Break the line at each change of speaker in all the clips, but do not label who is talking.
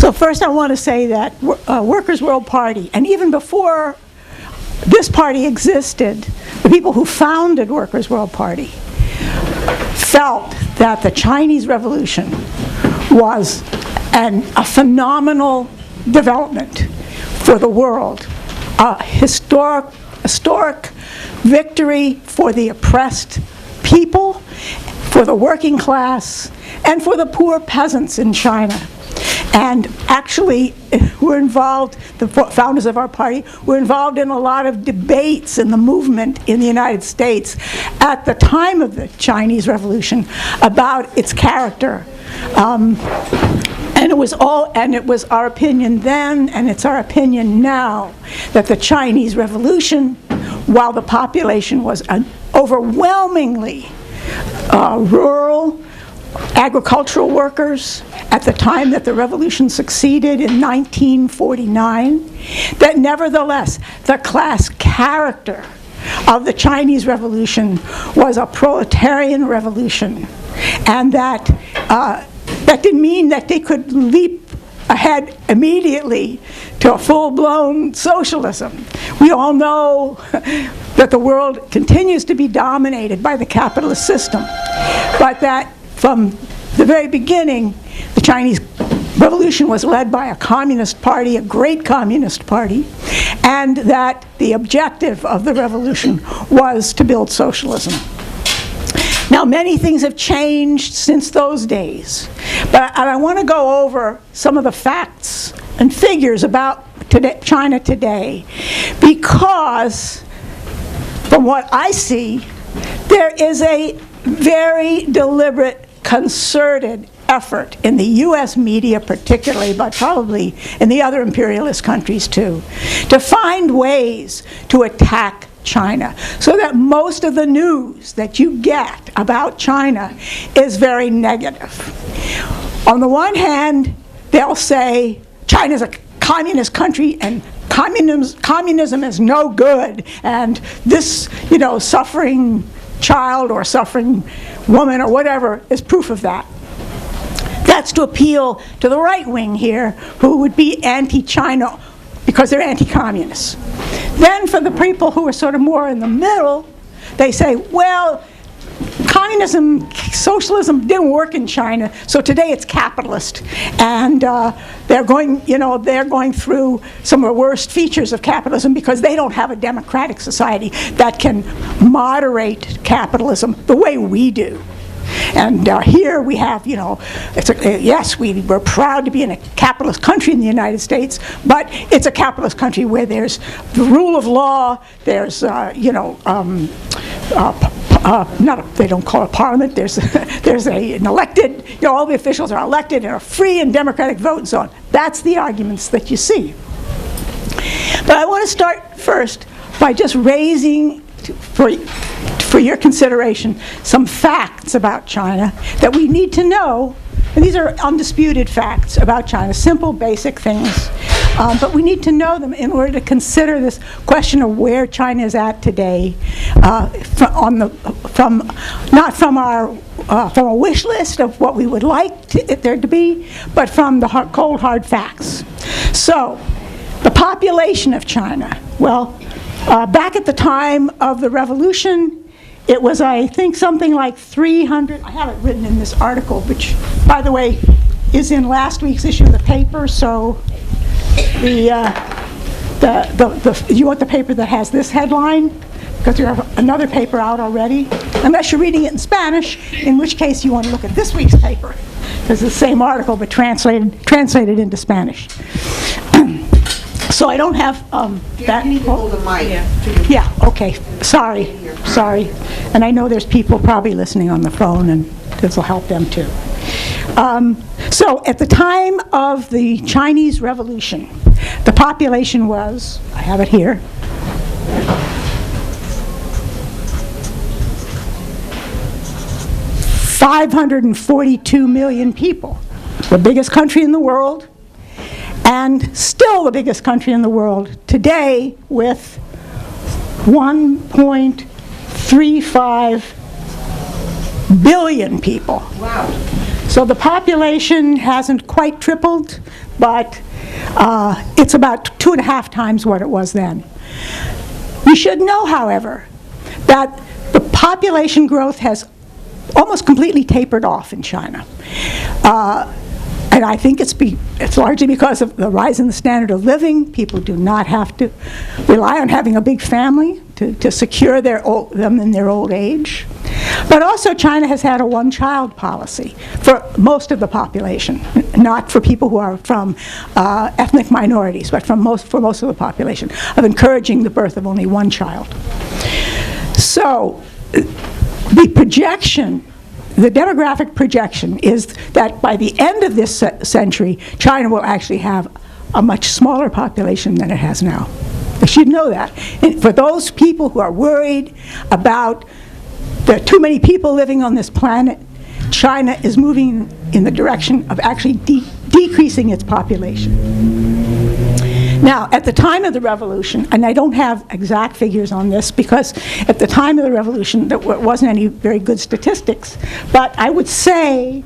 So first I want to say that Workers' World Party, and even before this party existed, the people who founded Workers' World Party felt that the Chinese Revolution was a phenomenal development for the world, a historic victory for the oppressed people, for the working class, and for the poor peasants in China. And actually, we're involved, the founders of our party, were involved in a lot of debates in the movement in the United States at the time of the Chinese Revolution about its character. And it was our opinion then, and it's our opinion now, that the Chinese Revolution, while the population was overwhelmingly rural, agricultural workers at the time that the revolution succeeded in 1949, that nevertheless the class character of the Chinese Revolution was a proletarian revolution, and that that didn't mean that they could leap ahead immediately to a full-blown socialism. We all know that the world continues to be dominated by the capitalist system, but that from the very beginning, the Chinese Revolution was led by a communist party, a great communist party, and that the objective of the revolution was to build socialism. Now, many things have changed since those days, but I want to go over some of the facts and figures about China today, because from what I see, there is a very deliberate, concerted effort in the US media particularly, but probably in the other imperialist countries too, to find ways to attack China, so that most of the news that you get about China is very negative. On the one hand, they'll say China's a communist country and communism is no good, and this, suffering child or suffering woman or whatever is proof of that. That's to appeal to the right wing here, who would be anti-China because they're anti-communists. Then for the people who are sort of more in the middle, they say, well, communism, socialism didn't work in China, so today it's capitalist, and they're going through some of the worst features of capitalism because they don't have a democratic society that can moderate capitalism the way we do. And here we have, yes, we're proud to be in a capitalist country in the United States, but it's a capitalist country where there's the rule of law, there's, they don't call it parliament, there's an elected, all the officials are elected in a free and democratic vote and so on. That's the arguments that you see. But I want to start first by just raising, for your consideration, some facts about China that we need to know. And these are undisputed facts about China, simple, basic things. But we need to know them in order to consider this question of where China is at today, not from a wish list of what we would like it there to be, but from the cold, hard facts. So, the population of China. Well, back at the time of the revolution, it was, I think, something like 300, I have it written in this article, which, by the way, is in last week's issue of the paper, so you want the paper that has this headline? Because you have another paper out already, unless you're reading it in Spanish, in which case you want to look at this week's paper. It's the same article, but translated into Spanish. So I don't have that.
You need to hold the mic.
Yeah, okay. Sorry. And I know there's people probably listening on the phone, and this will help them too. So at the time of the Chinese Revolution, the population was, I have it here, $542 million people. The biggest country in the world, and still the biggest country in the world today, with 1.35 billion people.
Wow.
So the population hasn't quite tripled, but it's about 2.5 times what it was then. You should know, however, that the population growth has almost completely tapered off in China. And I think it's largely because of the rise in the standard of living. People do not have to rely on having a big family to secure them in their old age. But also China has had a one-child policy for most of the population, not for people who are from ethnic minorities, but for most of the population, of encouraging the birth of only one child. So the projection, the demographic projection is that by the end of this century, China will actually have a much smaller population than it has now. You should know that. And for those people who are worried about there are too many people living on this planet, China is moving in the direction of actually decreasing its population. Now, at the time of the revolution, and I don't have exact figures on this because at the time of the revolution there wasn't any very good statistics, but I would say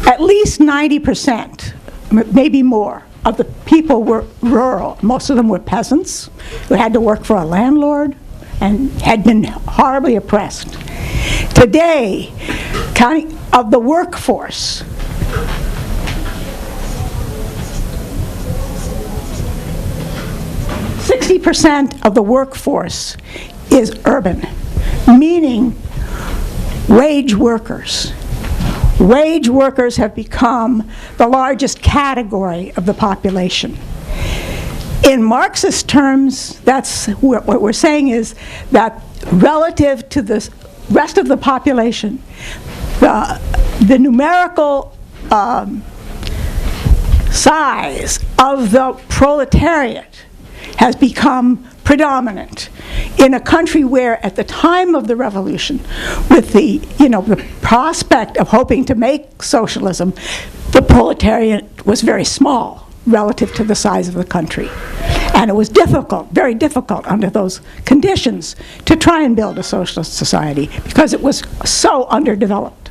at least 90%, maybe more, of the people were rural. Most of them were peasants who had to work for a landlord and had been horribly oppressed. Today, counting of the workforce, 60% of the workforce is urban, meaning wage workers. Wage workers have become the largest category of the population. In Marxist terms, that's what we're saying is that relative to the rest of the population, the numerical size of the proletariat has become predominant in a country where at the time of the revolution, with the prospect of hoping to make socialism, the proletariat was very small relative to the size of the country. And it was difficult, very difficult under those conditions to try and build a socialist society because it was so underdeveloped.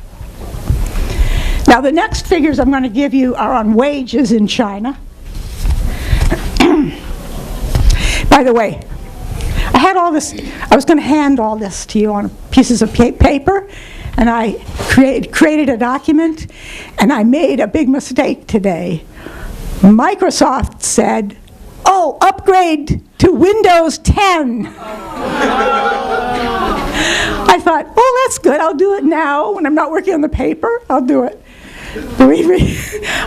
Now the next figures I'm going to give you are on wages in China. By the way, I had all this, I was going to hand all this to you on pieces of paper, and I created a document, and I made a big mistake today. Microsoft said, oh, upgrade to Windows 10. I thought, oh, that's good, I'll do it now. When I'm not working on the paper, I'll do it. Believe me,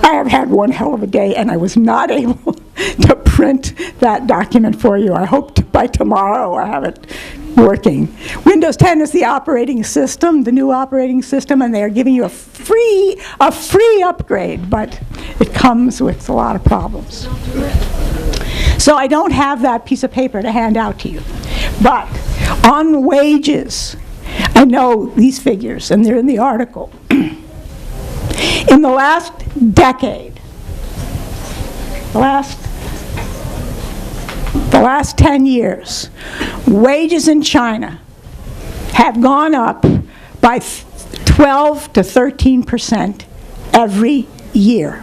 I have had one hell of a day, and I was not able to print that document for you. I hope by tomorrow I have it working. Windows 10 is the operating system, the new operating system, and they are giving you a free upgrade, but it comes with a lot of problems. So I don't have that piece of paper to hand out to you. But on wages, I know these figures, and they're in the article. In the last decade, the last 10 years, wages in China have gone up by 12 to 13% every year.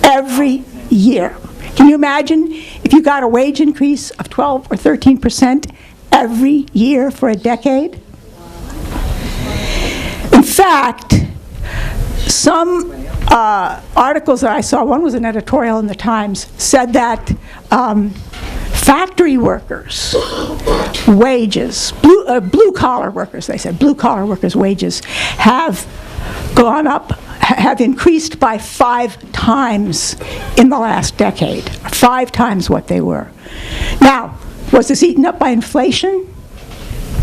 Every year. Can you imagine if you got a wage increase of 12 or 13% every year for a decade? In fact, some articles that I saw, one was an editorial in the Times, said that factory workers' wages, blue-collar workers, they said, blue-collar workers' wages have gone up, have increased by 5 times in the last decade, 5 times what they were. Now, was this eaten up by inflation?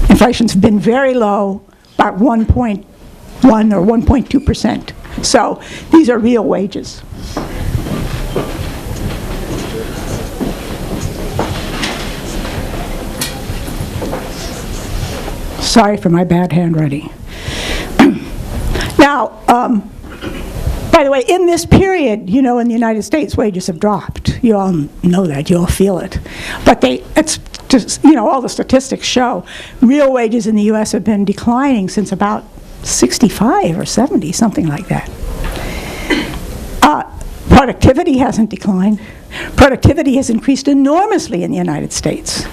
Inflation's been very low, about 1.1 or 1.2%. So these are real wages. Sorry for my bad handwriting. Now, by the way, in this period, in the United States, wages have dropped. You all know that, you all feel it. But it's just, all the statistics show real wages in the US have been declining since about 65 or 70, something like that. Productivity hasn't declined. Productivity has increased enormously in the United States.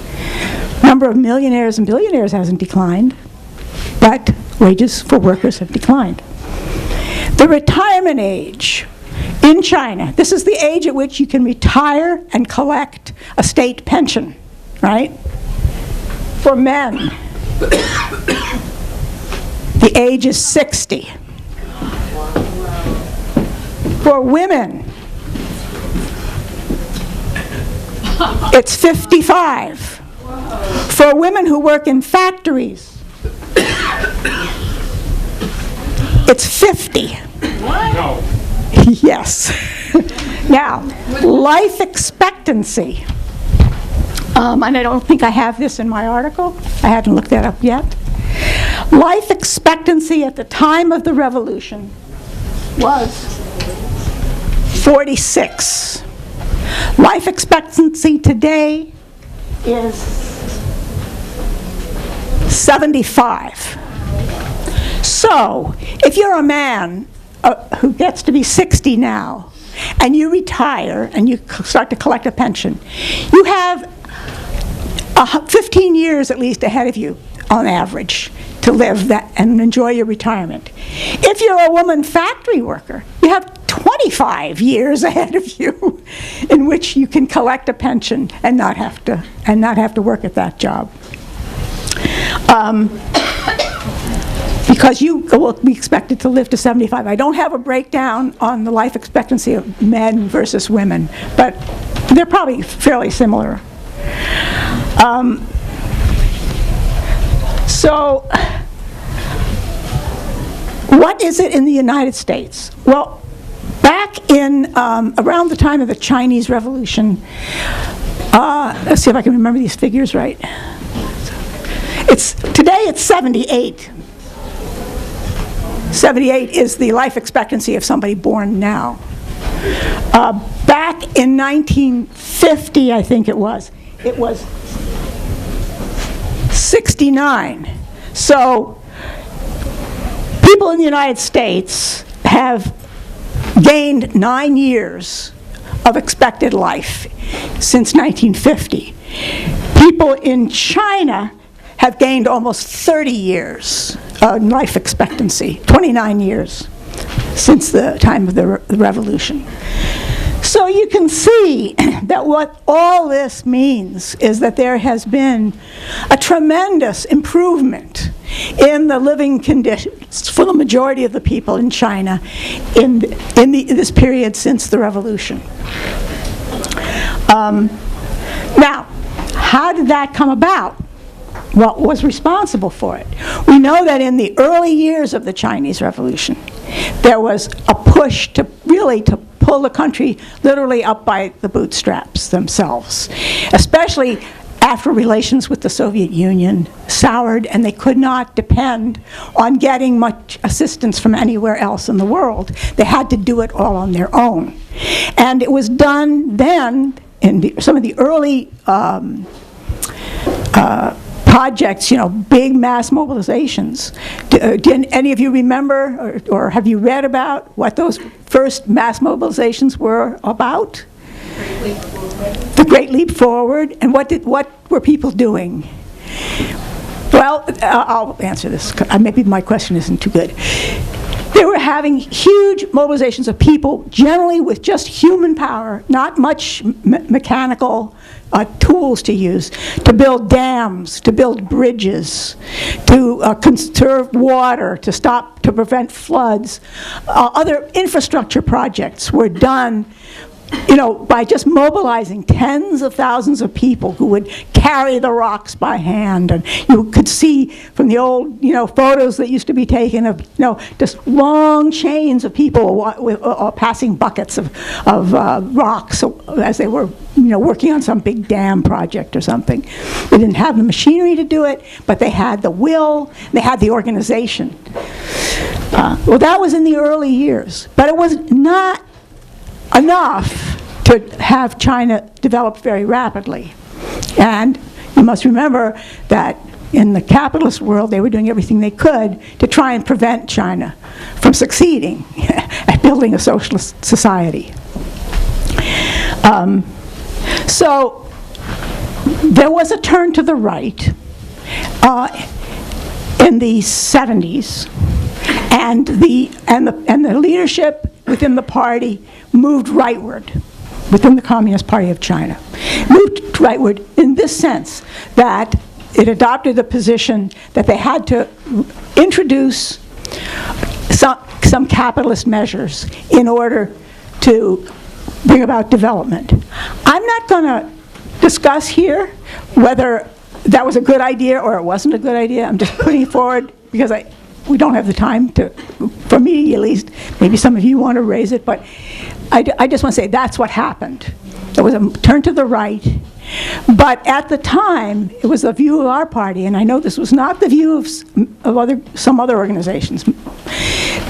Number of millionaires and billionaires hasn't declined, but wages for workers have declined. The retirement age in China, this is the age at which you can retire and collect a state pension, right? For men, the age is 60. For women, it's 55. For women who work in factories, it's 50.
No.
Yes. Now, life expectancy. And I don't think I have this in my article. I haven't looked that up yet. Life expectancy at the time of the revolution was 46. Life expectancy today is 75. So, if you're a man who gets to be 60 now, and you retire and you start to collect a pension, you have 15 years at least ahead of you, on average, to live that and enjoy your retirement. If you're a woman factory worker, you have 25 years ahead of you in which you can collect a pension and not have to work at that job. Because you will be expected to live to 75. I don't have a breakdown on the life expectancy of men versus women, but they're probably fairly similar. So, what is it in the United States? Well, back in around the time of the Chinese Revolution, let's see if I can remember these figures right. Today it's 78. 78 is the life expectancy of somebody born now. Back in 1950, I think it was 69. So people in the United States have gained 9 years of expected life since 1950. People in China have gained almost 30 years life expectancy, 29 years since the time of the revolution. So you can see that what all this means is that there has been a tremendous improvement in the living conditions for the majority of the people in China in this period since the revolution. Now, how did that come about? What was responsible for it? We know that in the early years of the Chinese Revolution, there was a push to pull the country literally up by the bootstraps themselves, especially after relations with the Soviet Union soured and they could not depend on getting much assistance from anywhere else in the world. They had to do it all on their own. And it was done then in some of the early projects, big mass mobilizations. Do any of you remember or have you read about what those first mass mobilizations were about? The Great Leap Forward. And what were people doing? Well, I'll answer this. Maybe my question isn't too good. They were having huge mobilizations of people, generally with just human power, not much mechanical tools to use, to build dams, to build bridges, to conserve water, to prevent floods. Other infrastructure projects were done by just mobilizing tens of thousands of people who would carry the rocks by hand. And you could see from the old, photos that used to be taken of, just long chains of people passing buckets of rocks as they were, working on some big dam project or something. They didn't have the machinery to do it, but they had the will, they had the organization. Well, that was in the early years, but it was not enough to have China develop very rapidly. And you must remember that in the capitalist world, they were doing everything they could to try and prevent China from succeeding at building a socialist society. So there was a turn to the right in the 70s, and the leadership within the party moved rightward, within the Communist Party of China. Moved rightward in this sense, that it adopted the position that they had to introduce some capitalist measures in order to bring about development. I'm not going to discuss here whether that was a good idea or it wasn't a good idea. I'm just putting it forward because we don't have the time to, for me at least. Maybe some of you want to raise it, but I just want to say that's what happened. There was a turn to the right, but at the time it was the view of our party, and I know this was not the view of some other organizations.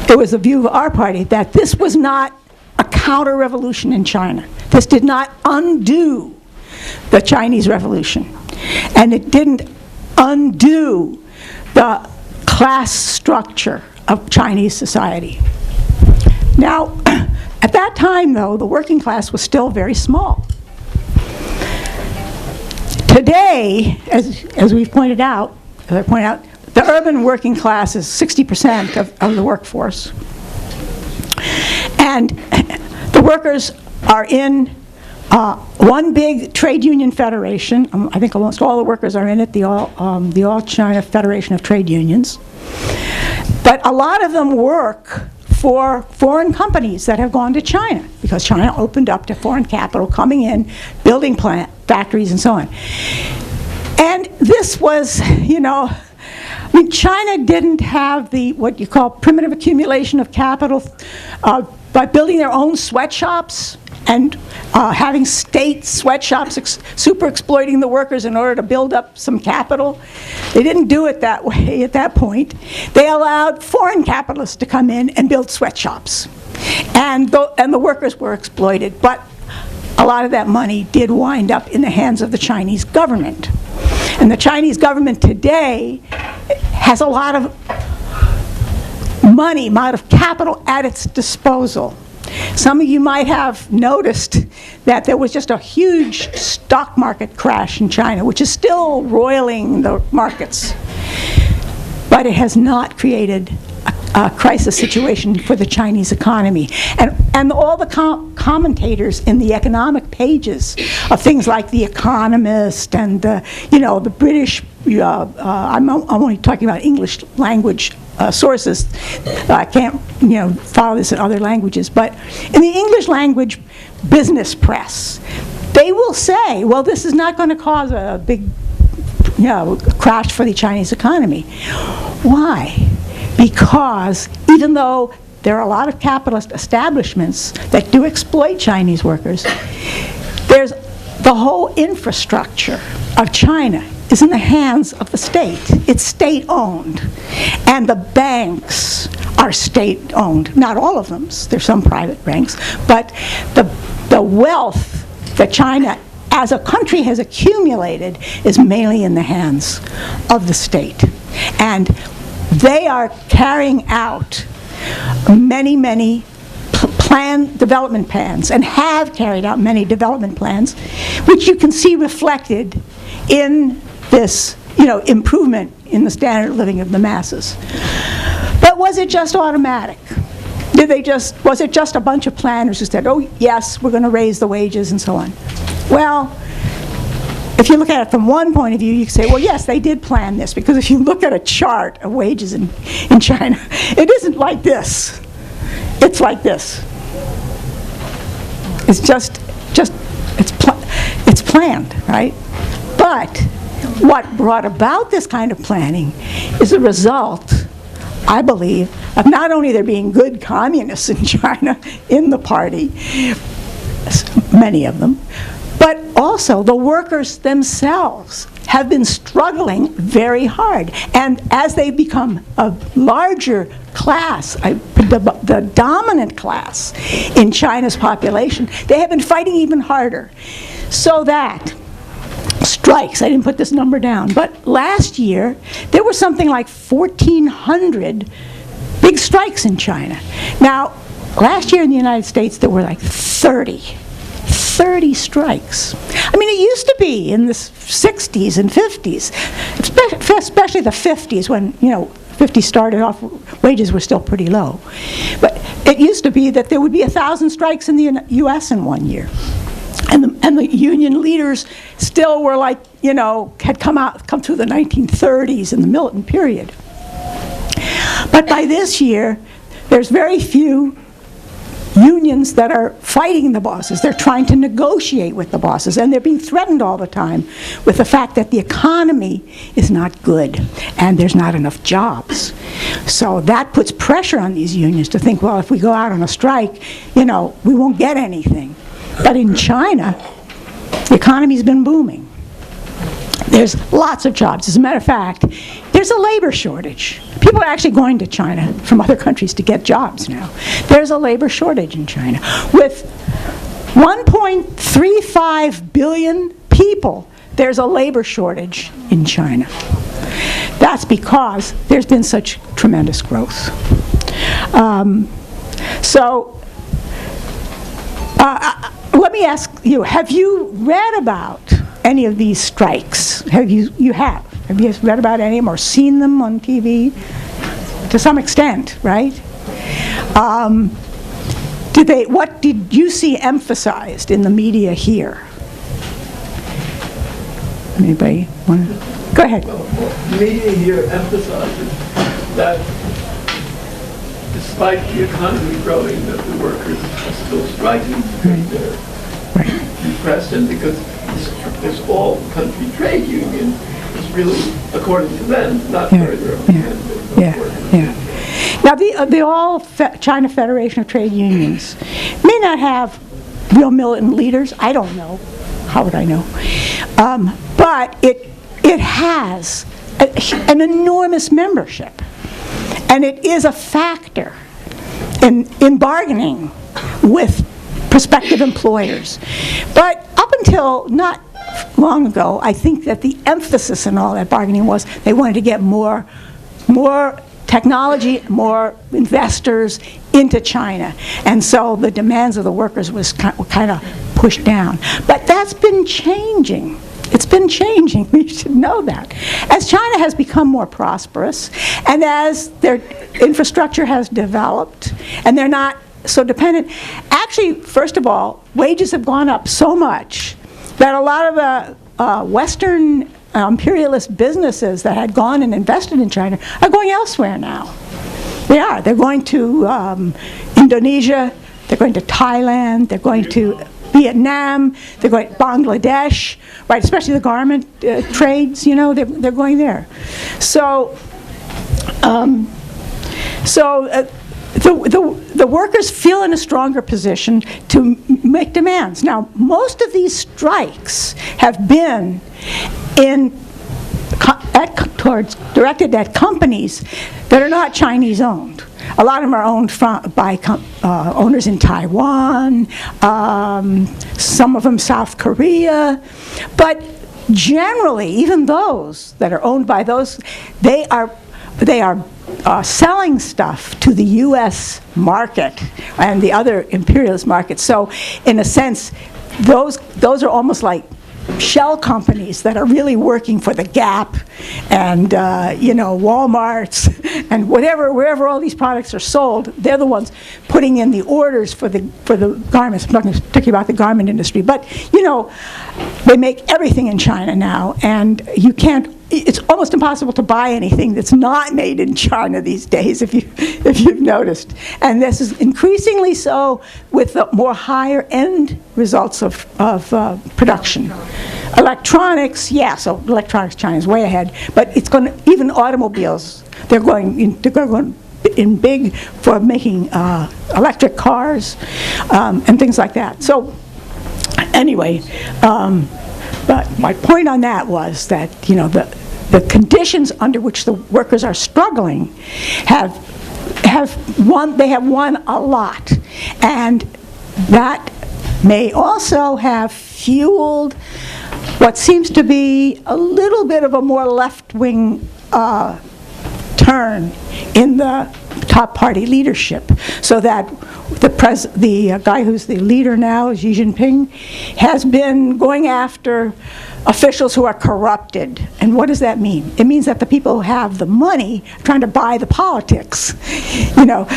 It was the view of our party that this was not a counter-revolution in China. This did not undo the Chinese Revolution, and it didn't undo the class structure of Chinese society. Now, at that time, though, the working class was still very small. Today, as we've pointed out, the urban working class is 60% of the workforce. And the workers are in one big trade union federation. I think almost all the workers are in it, the All China Federation of Trade Unions. But a lot of them work for foreign companies that have gone to China, because China opened up to foreign capital coming in, building plant factories and so on. And this was, I mean, China didn't have what you call primitive accumulation of capital by building their own sweatshops and having state sweatshops super exploiting the workers in order to build up some capital. They didn't do it that way at that point. They allowed foreign capitalists to come in and build sweatshops. And the workers were exploited. But a lot of that money did wind up in the hands of the Chinese government. And the Chinese government today has a lot of money, a lot of capital at its disposal. Some of you might have noticed that there was just a huge stock market crash in China, which is still roiling the markets. But it has not created a crisis situation for the Chinese economy. And all the commentators in the economic pages of things like The Economist and the British, I'm only talking about English language sources. I can't follow this in other languages, but in the English language business press, they will say, well, this is not going to cause a big crash for the Chinese economy. Why? Because even though there are a lot of capitalist establishments that do exploit Chinese workers, there's the whole infrastructure of China is in the hands of the state. It's state-owned. And the banks are state-owned. Not all of them. There's some private banks. But the wealth that China as a country has accumulated is mainly in the hands of the state. And they are carrying out many development plans, and have carried out many development plans, which you can see reflected in this, improvement in the standard of living of the masses. But was it just automatic? Was it just a bunch of planners who said, oh yes, we're going to raise the wages and so on? Well, if you look at it from one point of view, you can say, well, yes, they did plan this, because if you look at a chart of wages in China, it isn't like this. It's like this. It's it's planned, right? But what brought about this kind of planning is a result, I believe, of not only there being good communists in China in the party, many of them, but also the workers themselves have been struggling very hard. And as they become a larger class, the dominant class in China's population, they have been fighting even harder. So that strikes. I didn't put this number down, but last year there were something like 1,400 big strikes in China. Now, last year in the United States there were like 30 strikes. I mean, it used to be in the 60s and 50s, especially the 50s when, 50 started off, wages were still pretty low. But it used to be that there would be 1,000 strikes in the U.S. in one year. And the union leaders still were like, had come through the 1930s and the militant period. But by this year, there's very few unions that are fighting the bosses. They're trying to negotiate with the bosses, and they're being threatened all the time with the fact that the economy is not good and there's not enough jobs. So that puts pressure on these unions to think, well, if we go out on a strike, we won't get anything. But in China, the economy's been booming. There's lots of jobs. As a matter of fact, there's a labor shortage. People are actually going to China from other countries to get jobs now. There's a labor shortage in China. With 1.35 billion people, there's a labor shortage in China. That's because there's been such tremendous growth. Let me ask you, have you read about any of these strikes? Have you read about any of them or seen them on TV? To some extent, right? What did you see emphasized in the media here? Anybody want to? Go ahead.
Well, the media here emphasizes that despite the economy growing, that the workers are still striking because they're depressed, and because this all-country trade union is really, according to them, not very representative of workers.
Now, the All-China Federation of Trade Unions may not have real militant leaders. I don't know. How would I know? But it has an enormous membership, and it is a factor in bargaining with prospective employers. But up until not long ago, I think that the emphasis in all that bargaining was they wanted to get more technology, more investors into China. And so the demands of the workers were kind of pushed down. But that's been changing. It's been changing. We should know that. As China has become more prosperous, and as their infrastructure has developed, and they're not so dependent. Actually, first of all, wages have gone up so much that a lot of the Western imperialist businesses that had gone and invested in China are going elsewhere now. They are. They're going to Indonesia. They're going to Thailand. They're going to Vietnam. They're going to Bangladesh, right? Especially the garment trades. They're going there. So the workers feel in a stronger position to make demands. Now, most of these strikes have been directed at companies that are not Chinese owned. A lot of them are owned by owners in Taiwan, some of them South Korea, but generally, even those that are owned by those, they are selling stuff to the U.S. market and the other imperialist markets. So, in a sense, those are almost like shell companies that are really working for the Gap and Walmart's and wherever all these products are sold. They're the ones putting in the orders for the garments. I'm talking particularly about the garment industry, but they make everything in China now, and you can't. It's almost impossible to buy anything that's not made in China these days, if you've noticed. And this is increasingly so with the more higher end results of production. Electronics, so electronics, China's way ahead, but it's going to, even automobiles, they're going in big for making electric cars and things like that. So anyway, but my point on that was that the conditions under which the workers are struggling have won a lot, and that may also have fueled what seems to be a little bit of a more left-wing turn in the top party leadership, so that the guy who's the leader now, Xi Jinping, has been going after officials who are corrupted. And what does that mean? It means that the people who have the money are trying to buy the politics. You know,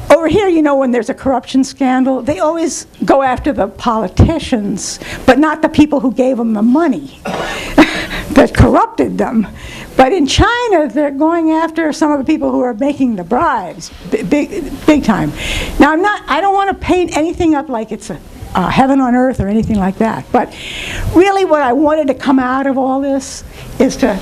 over here, you know, when there's a corruption scandal, they always go after the politicians, but not the people who gave them the money that corrupted them. But in China, they're going after some of the people who are making the bribes, big time. Now, I don't want to paint anything up like it's a heaven on earth or anything like that. But really what I wanted to come out of all this is to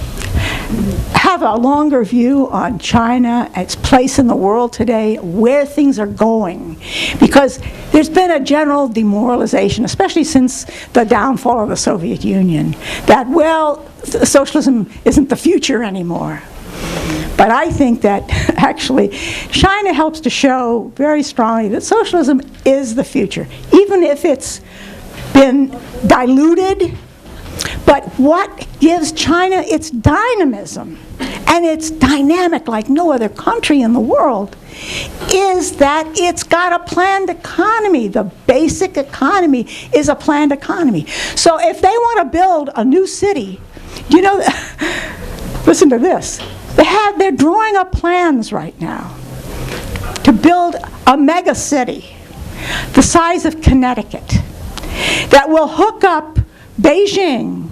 have a longer view on China, its place in the world today, where things are going. Because there's been a general demoralization, especially since the downfall of the Soviet Union, that, well, socialism isn't the future anymore. But I think that actually China helps to show very strongly that socialism is the future, even if it's been diluted. But what gives China its dynamism, and it's dynamic like no other country in the world, is that it's got a planned economy. The basic economy is a planned economy. So if they want to build a new city, you know, listen to this. They're drawing up plans right now to build a mega city the size of Connecticut that will hook up Beijing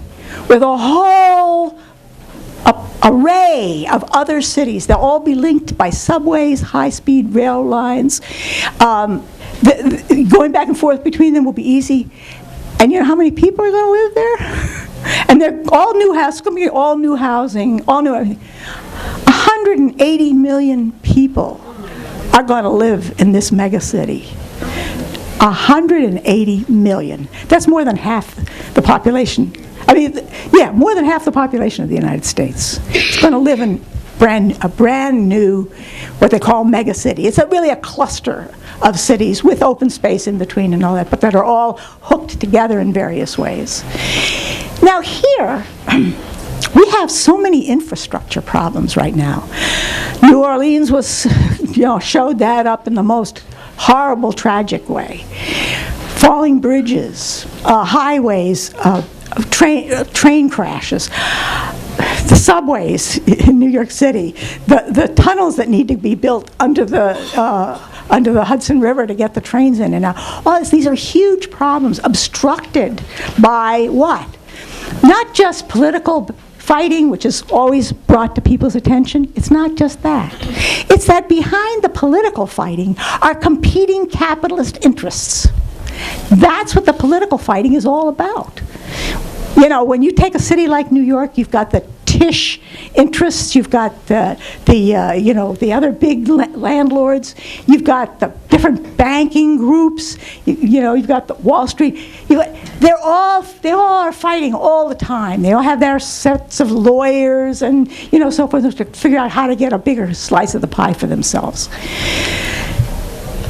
with a whole array of other cities. They'll all be linked by subways, high-speed rail lines. Going back and forth between them will be easy. And you know how many people are going to live there? And they're all new houses, going to be all new housing, all new everything. 180 million people are going to live in this mega city. 180 million. That's more than half the population. I mean, yeah, more than half the population of the United States. It's going to live in a brand new, what they call mega city. It's really a cluster of cities with open space in between and all that, but that are all hooked together in various ways. Now here, we have so many infrastructure problems right now. New Orleans was, you know, showed that up in the most horrible, tragic way. Falling bridges, highways, train crashes, the subways in New York City, the tunnels that need to be built under the Hudson River to get the trains in and out. All this, these are huge problems, obstructed by what? Not just political fighting, which is always brought to people's attention. It's not just that. It's that behind the political fighting are competing capitalist interests. That's what the political fighting is all about. You know, when you take a city like New York, you've got the Tisch interests, you've got the other big landlords, you've got the different banking groups, you've got the Wall Street. They all are fighting all the time. They all have their sets of lawyers and so forth to figure out how to get a bigger slice of the pie for themselves.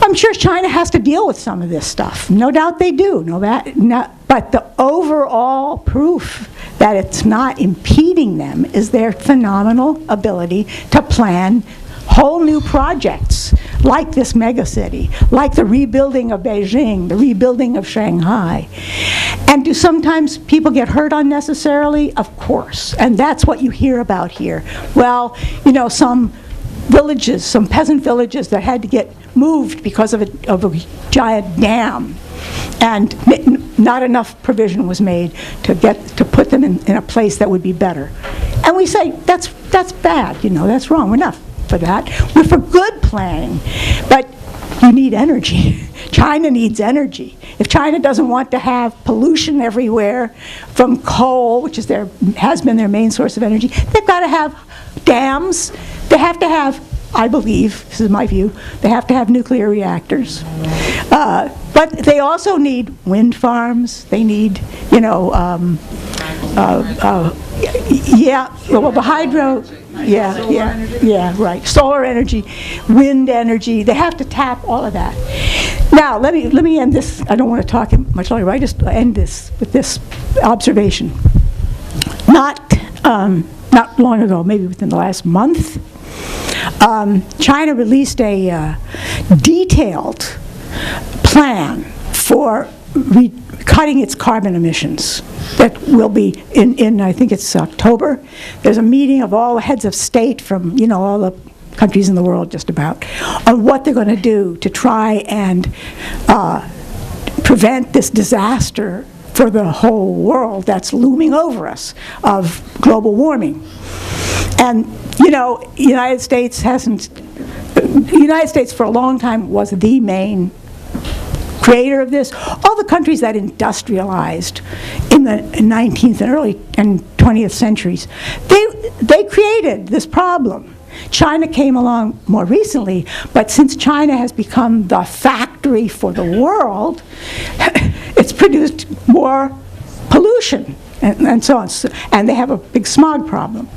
I'm sure China has to deal with some of this stuff. No doubt they do. But the overall proof that it's not impeding them is their phenomenal ability to plan whole new projects like this megacity, like the rebuilding of Beijing, the rebuilding of Shanghai. And do sometimes people get hurt unnecessarily? Of course. And that's what you hear about here. Well, some villages, some peasant villages that had to get moved because of a giant dam, and not enough provision was made to put them in a place that would be better. And we say that's bad, that's wrong. We're not for that. We're for good planning, but you need energy. China needs energy. If China doesn't want to have pollution everywhere from coal, which has been their main source of energy, they've got to have dams. They have to have, I believe, this is my view, they have to have nuclear reactors. But they also need wind farms. They need, the hydro, right, solar energy, wind energy. They have to tap all of that. Now, let me end this. I don't want to talk much longer, but I just end this with this observation. not long ago, maybe within the last month, China released a detailed plan for cutting its carbon emissions that will be in I think it's October. There's a meeting of all the heads of state from, all the countries in the world just about, on what they're going to do to try and prevent this disaster for the whole world that's looming over us of global warming. And, the United States for a long time was the main creator of this. All the countries that industrialized in the 19th and early and 20th centuries, they created this problem. China came along more recently, but since China has become the factory for the world, it's produced more pollution and so on. And they have a big smog problem.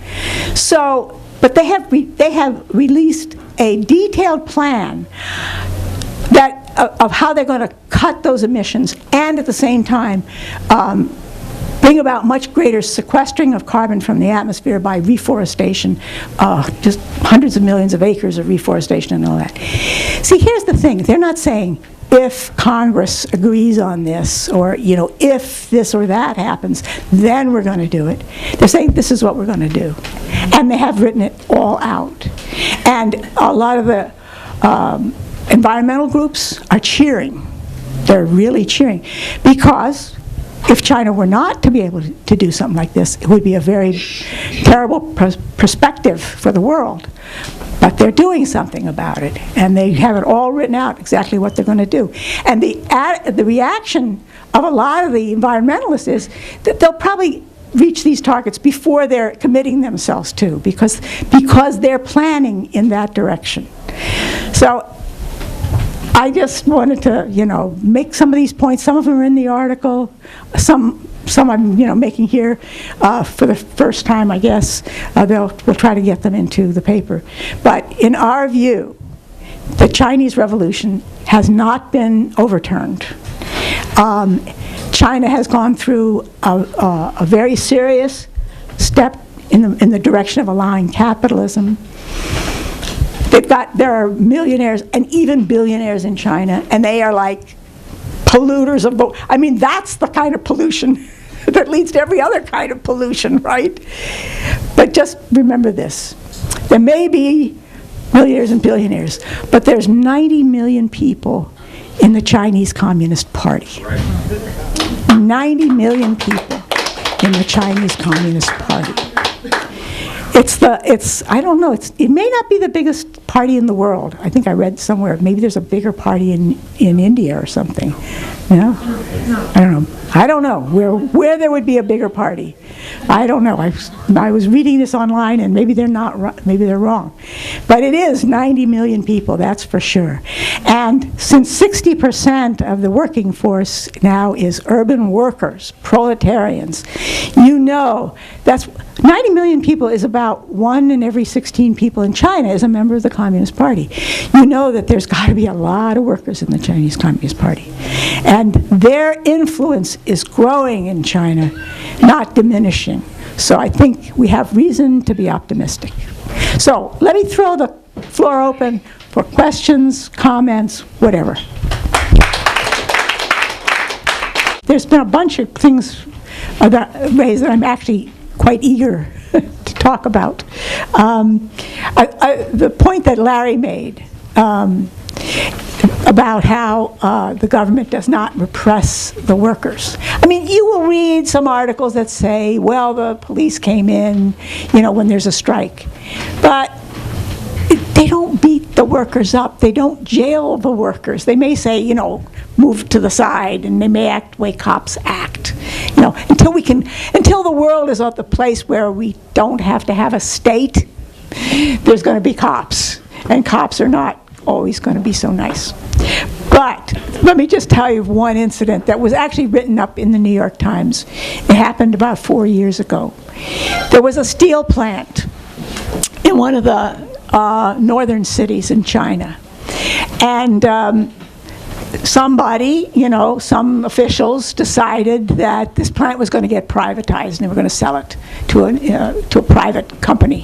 So, but they have released a detailed plan of how they're going to cut those emissions and at the same time bring about much greater sequestering of carbon from the atmosphere by reforestation, just hundreds of millions of acres of reforestation and all that. See, here's the thing. They're not saying if Congress agrees on this or, if this or that happens, then we're going to do it. They're saying this is what we're going to do. And they have written it all out. And a lot of the environmental groups are cheering. They're really cheering. Because if China were not to be able to do something like this, it would be a very terrible perspective for the world. But they're doing something about it, and they have it all written out exactly what they're going to do. And the reaction of a lot of the environmentalists is that they'll probably reach these targets before they're committing themselves to, because they're planning in that direction. So I just wanted to, make some of these points. Some of them are in the article. Some I'm, making here for the first time, I guess. We'll try to get them into the paper. But in our view, the Chinese Revolution has not been overturned. China has gone through a very serious step in the direction of allowing capitalism. There are millionaires and even billionaires in China, and they are like polluters of both. I mean, that's the kind of pollution that leads to every other kind of pollution, right? But just remember this. There may be millionaires and billionaires, but there's 90 million people in the Chinese Communist Party. 90 million people in the Chinese Communist Party. I don't know, it may not be the biggest party in the world. I think I read somewhere, maybe there's a bigger party in India or something. No? I don't know where there would be a bigger party. I don't know. I was reading this online, and maybe they're not. Maybe they're wrong, but it is 90 million people. That's for sure. And since 60% of the working force now is urban workers, proletarians, that's 90 million people is about 1 in every 16 people in China is a member of the Communist Party. You know that there's got to be a lot of workers in the Chinese Communist Party, and their influence is growing in China, not diminishing. So I think we have reason to be optimistic. So let me throw the floor open for questions, comments, whatever. There's been a bunch of things raised that I'm actually quite eager to talk about. The point that Larry made about how the government does not repress the workers. I mean, you will read some articles that say, well, the police came in, when there's a strike. But they don't beat the workers up. They don't jail the workers. They may say, move to the side, and they may act the way cops act. Until the world is at the place where we don't have to have a state, there's going to be cops. And cops are not always going to be so nice. But let me just tell you of one incident that was actually written up in the New York Times. It happened about 4 years ago. There was a steel plant in one of the northern cities in China. And somebody, some officials decided that this plant was going to get privatized and they were going to sell it to a private company.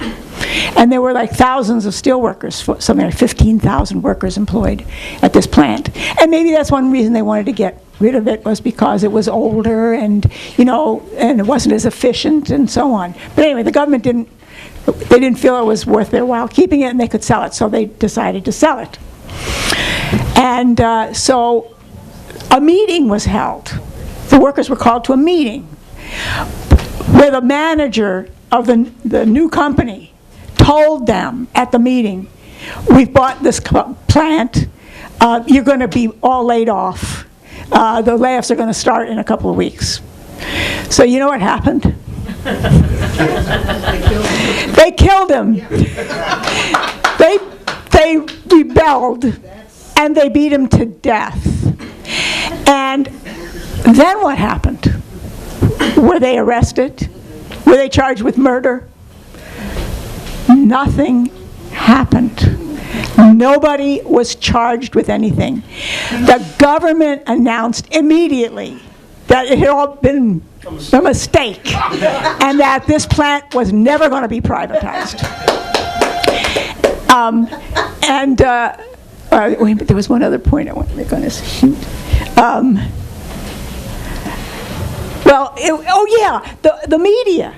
And there were like thousands of steel workers, something like 15,000 workers employed at this plant. And maybe that's one reason they wanted to get rid of it, was because it was older and, and it wasn't as efficient and so on. But anyway, the government didn't feel it was worth their while keeping it, and they could sell it, so they decided to sell it. And so a meeting was held. The workers were called to a meeting where the manager of the new company told them at the meeting, we've bought this plant, you're going to be all laid off. The layoffs are going to start in a couple of weeks. So you know what happened? They killed him. They rebelled, and they beat him to death. And then what happened? Were they arrested? Were they charged with murder? Nothing happened. Nobody was charged with anything. The government announced immediately that it had all been a mistake and that this plant was never going to be privatized. Wait, but there was one other point I wanted to make on this. Shoot. The media,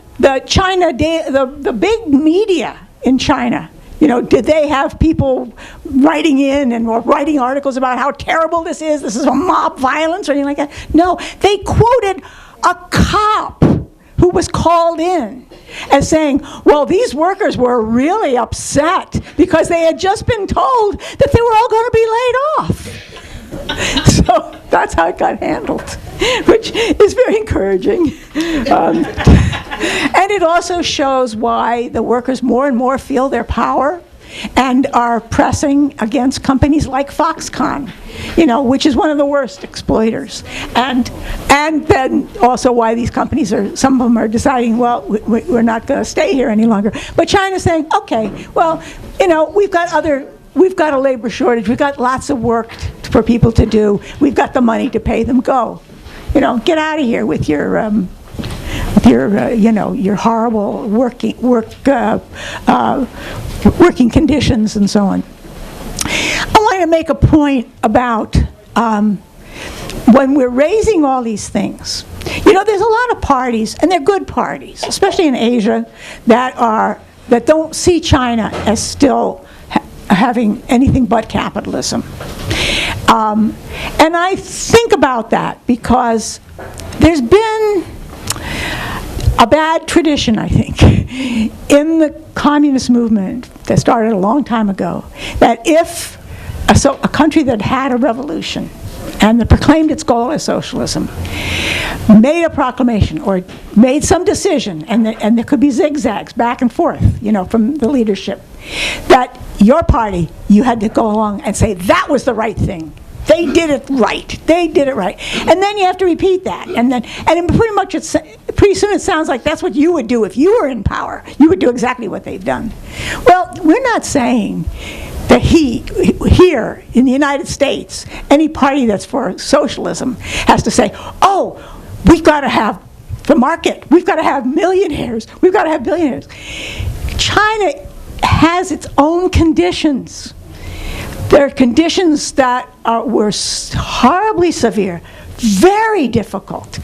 the big media in China. Did they have people writing in and writing articles about how terrible this is a mob violence or anything like that? No, they quoted a cop who was called in as saying, well, these workers were really upset because they had just been told that they were all going to be laid off. So that's how it got handled, which is very encouraging. And it also shows why the workers more and more feel their power and are pressing against companies like Foxconn, which is one of the worst exploiters. And then also why these companies some of them are deciding, well, we're not going to stay here any longer. But China's saying, okay, well, we've got a labor shortage, we've got lots of work for people to do, we've got the money to pay them, go. Get out of here with your horrible working conditions and so on. I want to make a point about when we're raising all these things. There's a lot of parties, and they're good parties, especially in Asia, that don't see China as still having anything but capitalism. And I think about that because there's been a bad tradition, I think, in the communist movement that started a long time ago, that if a country that had a revolution and that proclaimed its goal as socialism made a proclamation or made some decision, and there could be zigzags back and forth, from the leadership, that your party, you had to go along and say that was the right thing. They did it right. They did it right. And then you have to repeat that. And pretty soon it sounds like that's what you would do if you were in power. You would do exactly what they've done. Well, we're not saying that here in the United States, any party that's for socialism has to say, oh, we've got to have the market. We've got to have millionaires. We've got to have billionaires. China has its own conditions. There are conditions that were horribly severe, very difficult.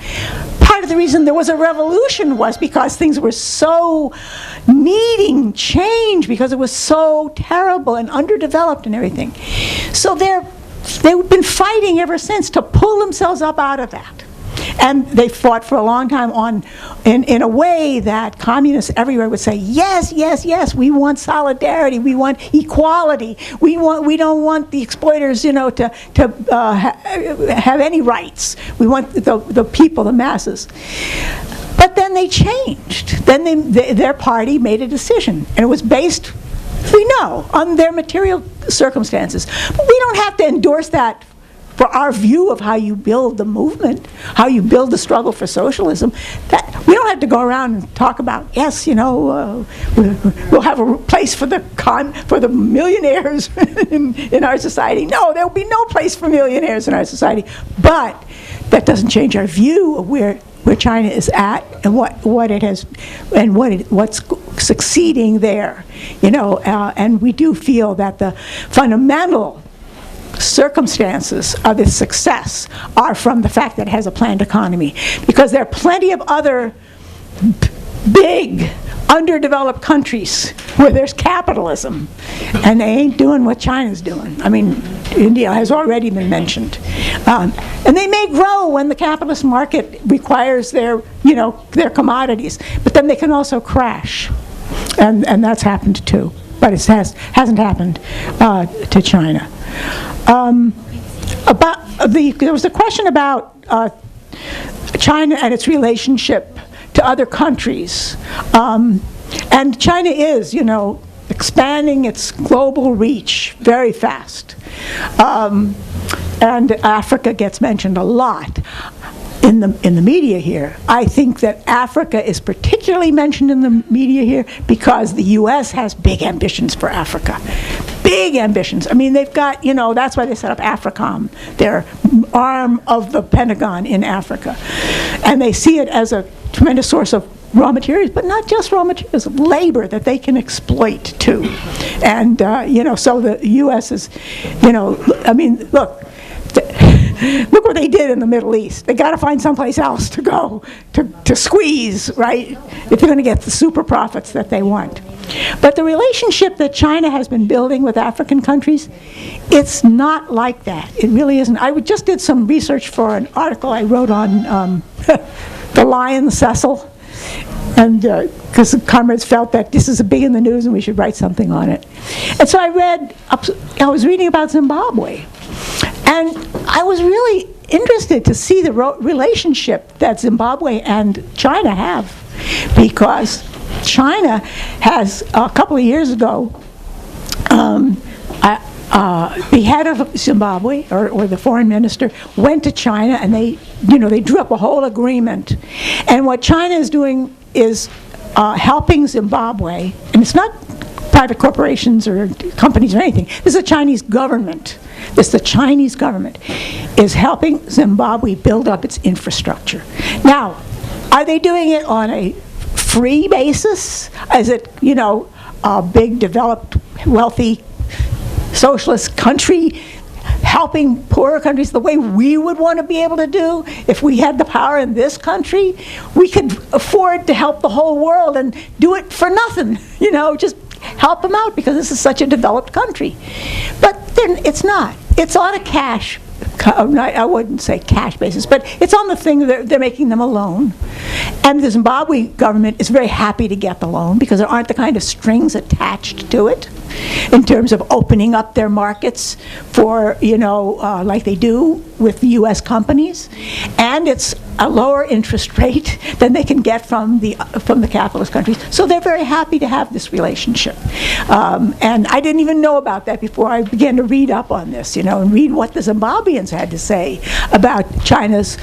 Part of the reason there was a revolution was because things were so needing change, because it was so terrible and underdeveloped and everything. So they've been fighting ever since to pull themselves up out of that. And they fought for a long time in a way that communists everywhere would say, yes, yes, yes, we want solidarity, we want equality, we don't want the exploiters, to have any rights. We want the people, the masses. But then they changed. Then their party made a decision, and it was based, we know, on their material circumstances. But we don't have to endorse that for our view of how you build the movement, how you build the struggle for socialism, that we don't have to go around and talk about, yes, you know, we'll have a place for the millionaires in our society. No, there will be no place for millionaires in our society. But that doesn't change our view of where China is at and what it has and what's succeeding there, you know. And we do feel that the fundamental circumstances of its success are from the fact that it has a planned economy, because there are plenty of other big underdeveloped countries where there's capitalism, and they ain't doing what China's doing. I mean, India has already been mentioned, and they may grow when the capitalist market requires their commodities, but then they can also crash, and that's happened too. But it hasn't happened to China. There was a question about China and its relationship to other countries. And China is, you know, expanding its global reach very fast. And Africa gets mentioned a lot in the media here. I think that Africa is particularly mentioned in the media here because the U.S. has big ambitions for Africa. Big ambitions. I mean, they've got, you know, that's why they set up AFRICOM, their arm of the Pentagon in Africa. And they see it as a tremendous source of raw materials, but not just raw materials, labor that they can exploit too. And, you know, so the U.S. is, you know, I mean, look what they did in the Middle East. They got to find someplace else to go to squeeze, right, if they're going to get the super profits that they want. But the relationship that China has been building with African countries, it's not like that. It really isn't. I just did some research for an article I wrote on the lion Cecil, and because the comrades felt that this is big in the news and we should write something on it. And so I was reading about Zimbabwe, and I was really interested to see the relationship that Zimbabwe and China have, because China has, a couple of years ago, the head of Zimbabwe, or the foreign minister, went to China, and they drew up a whole agreement. And what China is doing is helping Zimbabwe, and it's not private corporations or companies or anything. This is the Chinese government. The Chinese government is helping Zimbabwe build up its infrastructure. Now, are they doing it on a free basis? Is it, you know, a big, developed, wealthy, socialist country helping poorer countries the way we would want to be able to do? If we had the power in this country, we could afford to help the whole world and do it for nothing, you know, just help them out because this is such a developed country. But then it's not. It's on a cash, I wouldn't say cash basis, but it's on the thing that they're making them a loan. And the Zimbabwe government is very happy to get the loan because there aren't the kind of strings attached to it in terms of opening up their markets for, you know, like they do with the U.S. companies. And it's a lower interest rate than they can get from the capitalist countries. So they're very happy to have this relationship. And I didn't even know about that before I began to read up on this, you know, and read what the Zimbabweans had to say about China's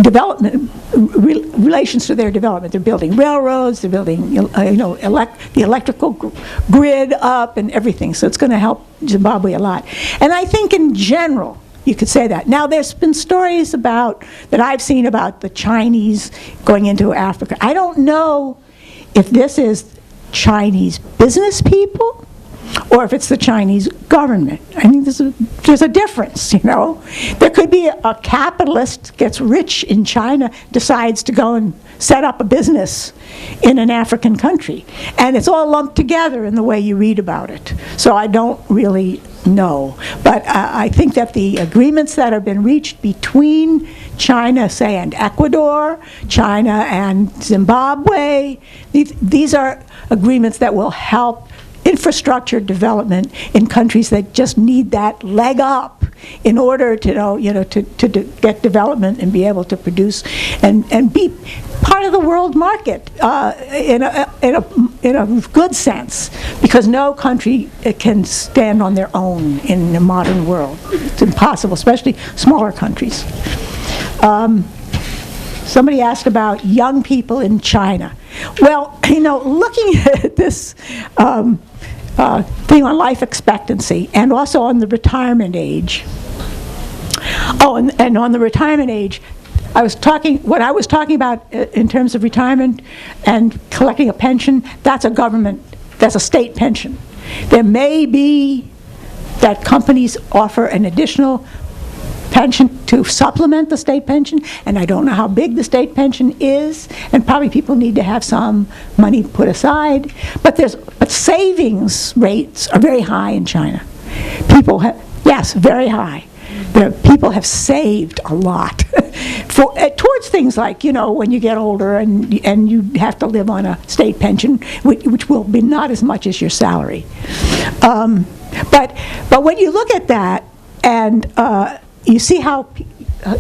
development, relations to their development. They're building railroads, they're building, the electrical grid up and everything. So it's going to help Zimbabwe a lot. And I think in general, you could say that. Now, there's been stories that I've seen about the Chinese going into Africa. I don't know if this is Chinese business people or if it's the Chinese government. I mean, there's a difference, you know. There could be a capitalist gets rich in China, decides to go and set up a business in an African country. And it's all lumped together in the way you read about it. So I don't really know. But I think that the agreements that have been reached between China, say, and Ecuador, China and Zimbabwe, these are agreements that will help infrastructure development in countries that just need that leg up in order to get development and be able to produce and be part of the world market in a good sense, because no country can stand on their own in the modern world. It's impossible, especially smaller countries. Somebody asked about young people in China. Well, looking at this thing on life expectancy and also on the retirement age. Oh, and on the retirement age, what I was talking about in terms of retirement and collecting a pension, that's a state pension. There may be that companies offer an additional pension to supplement the state pension, and I don't know how big the state pension is, and probably people need to have some money put aside, but savings rates are very high in China. Yes, very high. The people have saved a lot towards things like, when you get older and you have to live on a state pension, which will be not as much as your salary. But when you look at that and you see how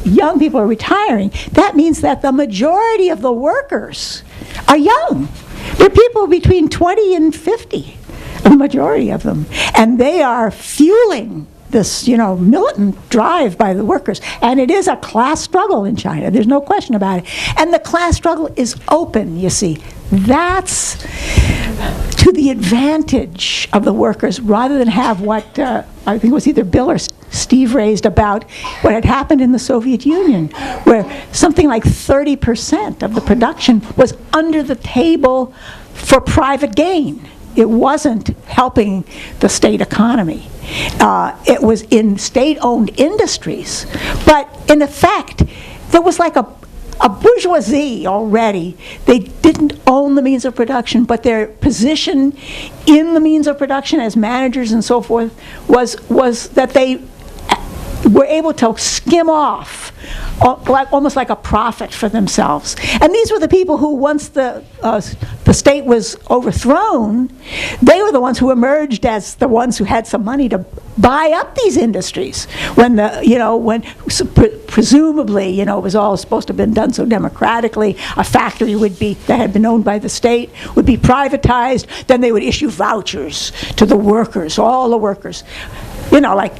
young people are retiring, that means that the majority of the workers are young. They're people between 20 and 50, the majority of them. And they are fueling this, militant drive by the workers. And it is a class struggle in China. There's no question about it. And the class struggle is open, you see. That's to the advantage of the workers, rather than have what I think it was either Bill or Steve raised about what had happened in the Soviet Union, where something like 30% of the production was under the table for private gain. It wasn't helping the state economy. It was in state-owned industries. But in effect, there was like a bourgeoisie already. They didn't own the means of production, but their position in the means of production as managers and so forth was that they were able to skim off almost like a profit for themselves. And these were the people who, once the state was overthrown, they were the ones who emerged as the ones who had some money to buy up these industries. When presumably, it was all supposed to have been done so democratically, a factory that had been owned by the state would be privatized. Then they would issue vouchers to the workers, all the workers, like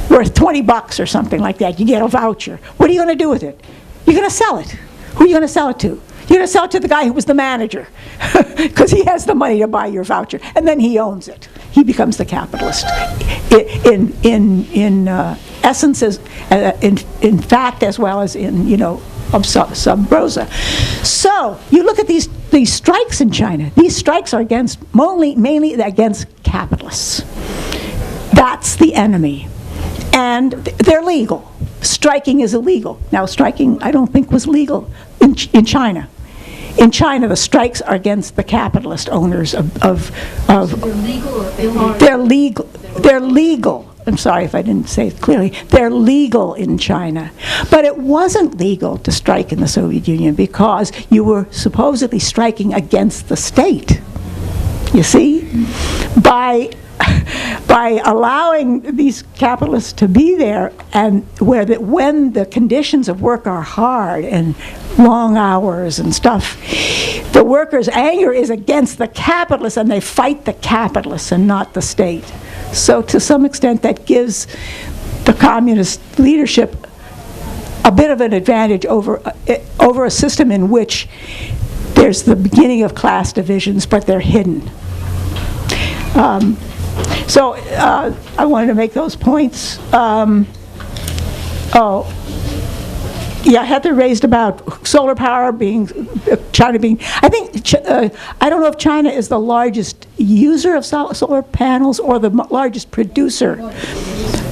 worth $20 or something like that. You get a voucher. What are you going to do with it? You're going to sell it. Who are you going to sell it to? You're going to sell it to the guy who was the manager, because he has the money to buy your voucher, and then he owns it. He becomes the capitalist. In essence, in fact, as well as in sub rosa. So you look at these strikes in China. These strikes are mainly against capitalists. That's the enemy. And they're legal. Striking is illegal. Now, striking, I don't think, was legal in China. In China, the strikes are against the capitalist owners of
So they're legal or illegal?
They're legal. They're legal. I'm sorry if I didn't say it clearly. They're legal in China. But it wasn't legal to strike in the Soviet Union because you were supposedly striking against the state. You see? By allowing these capitalists to be there, and when the conditions of work are hard and long hours and stuff, the workers' anger is against the capitalists, and they fight the capitalists and not the state. So to some extent, that gives the communist leadership a bit of an advantage over a system in which there's the beginning of class divisions, but they're hidden. So I wanted to make those points. Heather raised about solar power China being, I think, I don't know if China is the largest user of solar panels or the largest producer.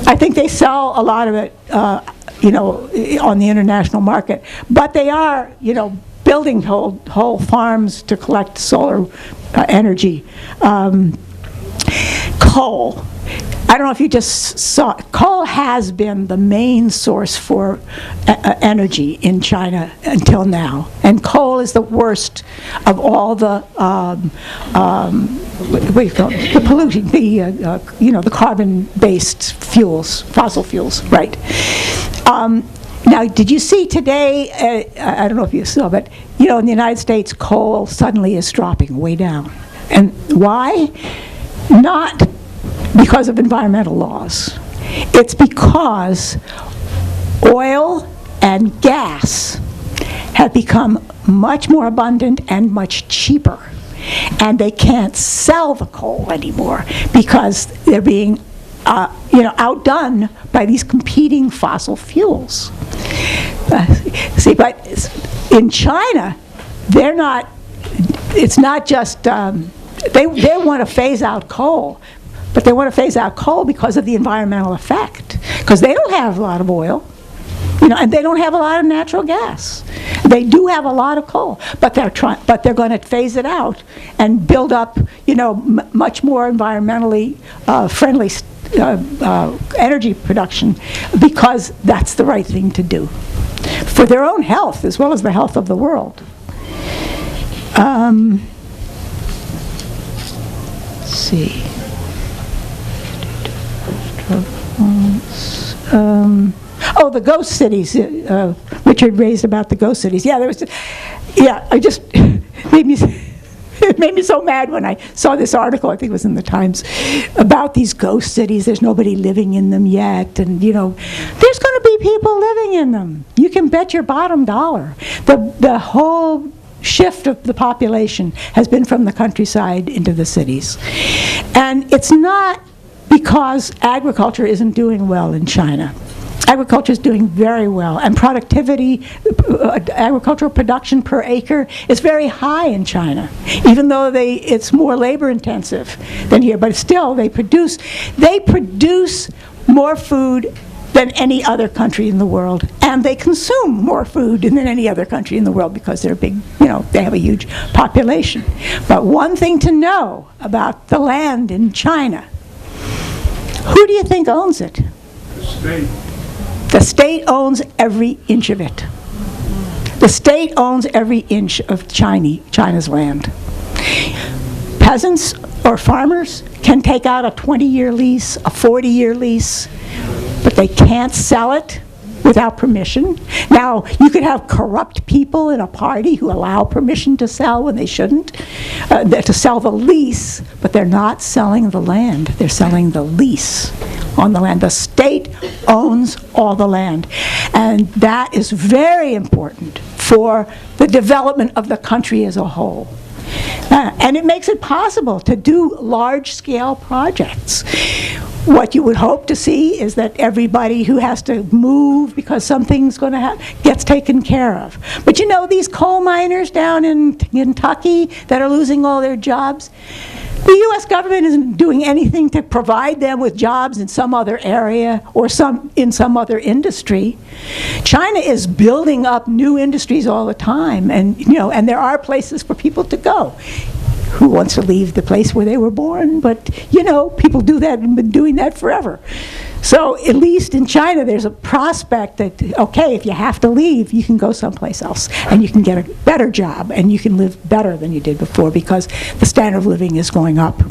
I think they sell a lot of it, on the international market. But they are, building whole farms to collect solar energy. Coal. I don't know if you just saw, coal has been the main source for energy in China until now. And coal is the worst of all the what do you call it? The polluting, the carbon-based fuels, fossil fuels, right? Now, did you see today, I don't know if you saw, but, in the United States, coal suddenly is dropping way down. And why? Not because of environmental laws. It's because oil and gas have become much more abundant and much cheaper. And they can't sell the coal anymore because they're being outdone by these competing fossil fuels. But in China, it's not just, they want to phase out coal, but they want to phase out coal because of the environmental effect, because they don't have a lot of oil, and they don't have a lot of natural gas. They do have a lot of coal, but they're going to phase it out and build up, much more environmentally friendly energy production, because that's the right thing to do for their own health as well as the health of the world. Let's see. The ghost cities. Richard raised about the ghost cities. Yeah, it made me so mad when I saw this article, I think it was in the Times, about these ghost cities. There's nobody living in them yet, and there's going to be people living in them. You can bet your bottom dollar. The whole shift of the population has been from the countryside into the cities. And it's not because agriculture isn't doing well in China. Agriculture is doing very well, and productivity, agricultural production per acre is very high in China, even though it's more labor intensive than here. But still, they produce more food than any other country in the world, and they consume more food than any other country in the world because they're big, they have a huge population. But one thing to know about the land in China: who do you think owns it?
The state.
The state owns every inch of it. The state owns every inch of China's land. Peasants or farmers can take out a 20-year lease, a 40-year lease, but they can't sell it without permission. Now, you could have corrupt people in a party who allow permission to sell when they shouldn't, to sell the lease, but they're not selling the land. They're selling the lease on the land. The state owns all the land. And that is very important for the development of the country as a whole. And it makes it possible to do large-scale projects. What you would hope to see is that everybody who has to move because something's going to happen gets taken care of. But these coal miners down in Kentucky that are losing all their jobs, the U.S. government isn't doing anything to provide them with jobs in some other area or in some other industry. China is building up new industries all the time, and there are places for people to go. Who wants to leave the place where they were born? But people do that and been doing that forever. So at least in China, there's a prospect that, okay, if you have to leave, you can go someplace else, and you can get a better job, and you can live better than you did before because the standard of living is going up.